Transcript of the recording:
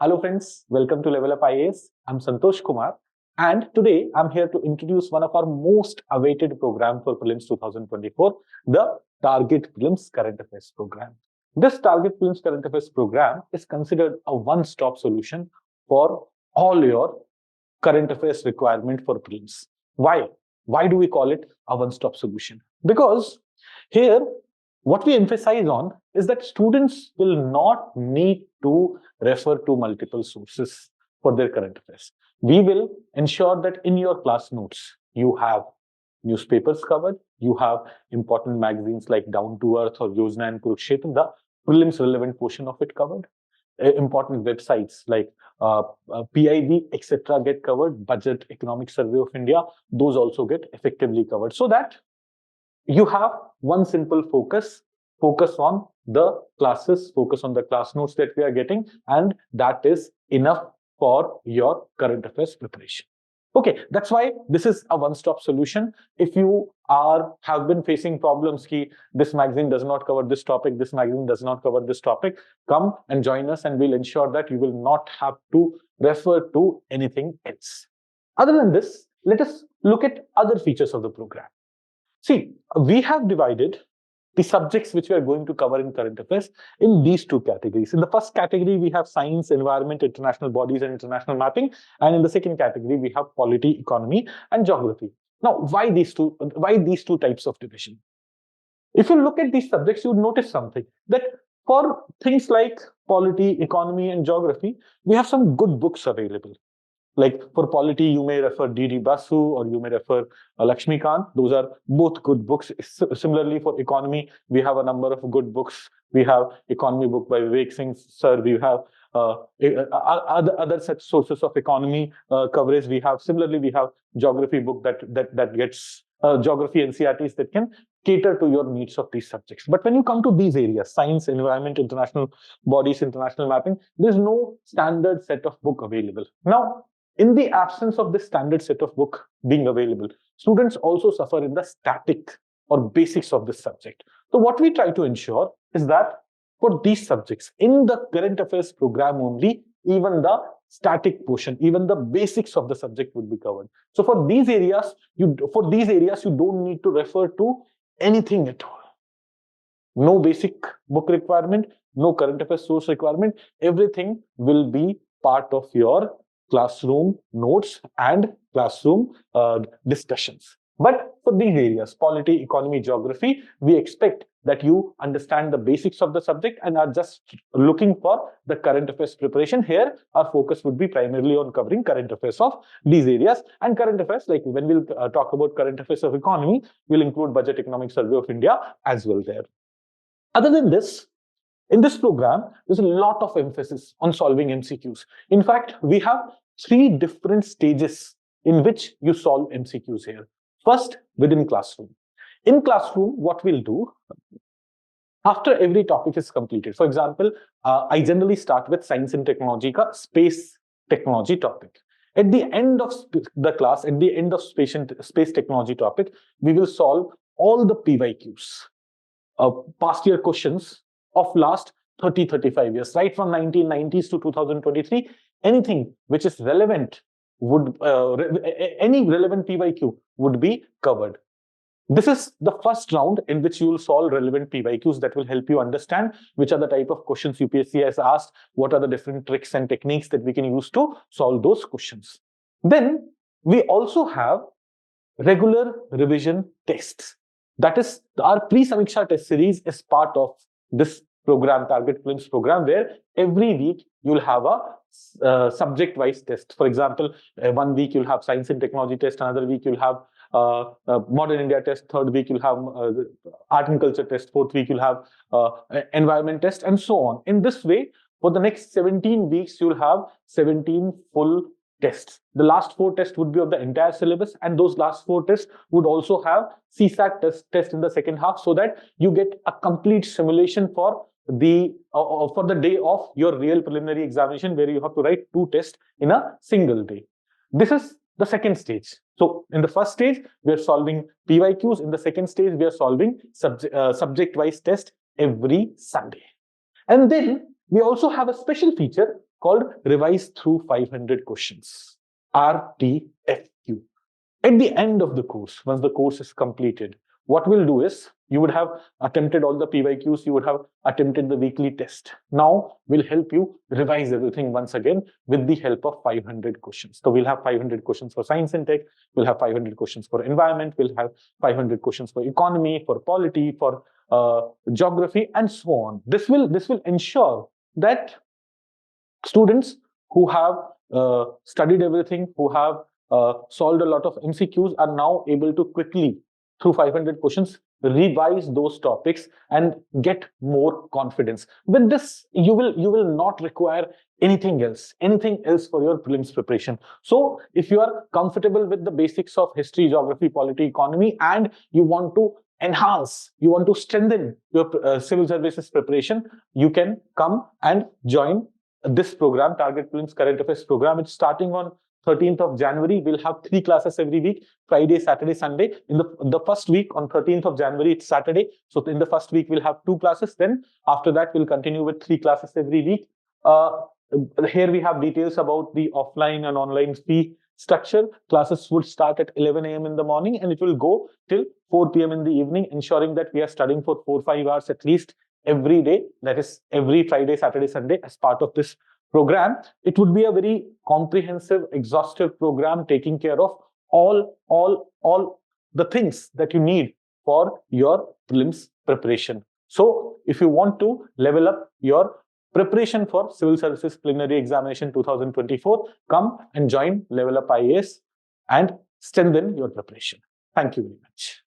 Hello friends, welcome to LevelUp IAS. I'm Santosh Kumar, and today I'm here to introduce one of our most awaited program for Prelims 2024, the Target Prelims Current Affairs program. This Target Prelims Current Affairs program is considered a one-stop solution for all your current affairs requirement for Prelims. Why? Why do we call it a one-stop solution? Because here, what we emphasize on is that students will not need to refer to multiple sources for their current affairs. We will ensure that in your class notes, you have newspapers covered, you have important magazines like Down to Earth or 𝐂𝐨𝐧𝐬𝐭 and 𝐂𝐭 𝐿𝐷, the prelims relevant portion of it covered. Important websites like PIB, etc. get covered, Budget Economic Survey of India, those also get effectively covered, so that you have one simple focus on the classes, focus on the class notes that we are getting, and that is enough for your current affairs preparation. Okay, that's why this is a one-stop solution. If you have been facing problems, this magazine does not cover this topic, this magazine does not cover this topic, come and join us and we'll ensure that you will not have to refer to anything else. Other than this, let us look at other features of the program. See, we have divided the subjects which we are going to cover in current affairs in these two categories. In the first category, we have science, environment, international bodies, and international mapping. And in the second category, we have polity, economy, and geography. Now, why these two types of division? If you look at these subjects, you would notice something, that for things like polity, economy, and geography, we have some good books available. Like for polity, you may refer D.D. Basu or you may refer Lakshmikant. Those are both good books. Similarly, for economy, we have a number of good books. We have economy book by Vivek Singh sir. We have other such sources of economy coverage. Similarly, we have geography book that gets geography NCERTs that can cater to your needs of these subjects. But when you come to these areas, science, environment, international bodies, international mapping, there's no standard set of book available. Now, in the absence of this standard set of book being available, students also suffer in the static or basics of this subject. So what we try to ensure is that for these subjects, in the current affairs program only, even the static portion, even the basics of the subject would be covered. So for these areas, you don't need to refer to anything at all. No basic book requirement, no current affairs source requirement. Everything will be part of your classroom notes and classroom discussions. But for these areas, polity, economy, geography, we expect that you understand the basics of the subject and are just looking for the current affairs preparation. Here, our focus would be primarily on covering current affairs of these areas. And current affairs, like when we'll talk about current affairs of economy, we'll include Budget Economic Survey of India as well there. Other than this, in this program, there's a lot of emphasis on solving MCQs. In fact, we have 3 different stages in which you solve MCQs here. First, within classroom. In classroom, what we'll do, after every topic is completed, for example, I generally start with science and technology ka space technology topic. At the end of the class, at the end of space technology topic, we will solve all the PYQs, past year questions of last 30-35 years, right from 1990s to 2023. Anything which is relevant would, any relevant PYQ would be covered. This is the first round in which you will solve relevant PYQs that will help you understand which are the type of questions UPSC has asked, what are the different tricks and techniques that we can use to solve those questions. Then we also have regular revision tests. That is, our pre-Samiksha test series is part of this program, Target Prelims program, where every week you'll have a subject-wise test. For example, 1 week you'll have science and technology test, another week you'll have modern India test, third week you'll have art and culture test, fourth week you'll have environment test, and so on. In this way, for the next 17 weeks, you'll have 17 full tests. The last 4 tests would be of the entire syllabus, and those last 4 tests would also have CSAT test in the second half, so that you get a complete simulation for the day of your real preliminary examination, where you have to write 2 tests in a single day. This is the second stage. So in the first stage, we are solving PYQs. In the second stage, we are solving subject-wise test every Sunday. And then we also have a special feature called Revise Through 500 Questions, RTFQ. At the end of the course, once the course is completed, what we'll do is you would have attempted all the PYQs, you would have attempted the weekly test. Now we'll help you revise everything once again with the help of 500 questions. So we'll have 500 questions for science and tech, we'll have 500 questions for environment, we'll have 500 questions for economy, for polity, for geography, and so on. This will ensure that students who have studied everything, who have solved a lot of MCQs are now able to quickly, through 500 questions, revise those topics and get more confidence. With this, you will not require anything else for your prelims preparation. So if you are comfortable with the basics of history, geography, polity, economy, and you want to enhance, you want to strengthen your civil services preparation, you can come and join this program, Target Prelims Current Affairs program. It's starting on 13th of January. We'll have 3 classes every week, Friday, Saturday, Sunday. In the first week, on 13th of January, it's Saturday. So in the first week, we'll have 2 classes. Then after that, we'll continue with 3 classes every week. Here we have details about the offline and online fee structure. Classes would start at 11 a.m. in the morning and it will go till 4 p.m. in the evening, ensuring that we are studying for 4-5 hours at least every day. That is every Friday, Saturday, Sunday as part of this program. It would be a very comprehensive, exhaustive program taking care of all the things that you need for your prelims preparation. So if you want to level up your preparation for Civil Services Preliminary Examination 2024, come and join LevelUp IAS and strengthen your preparation. Thank you very much.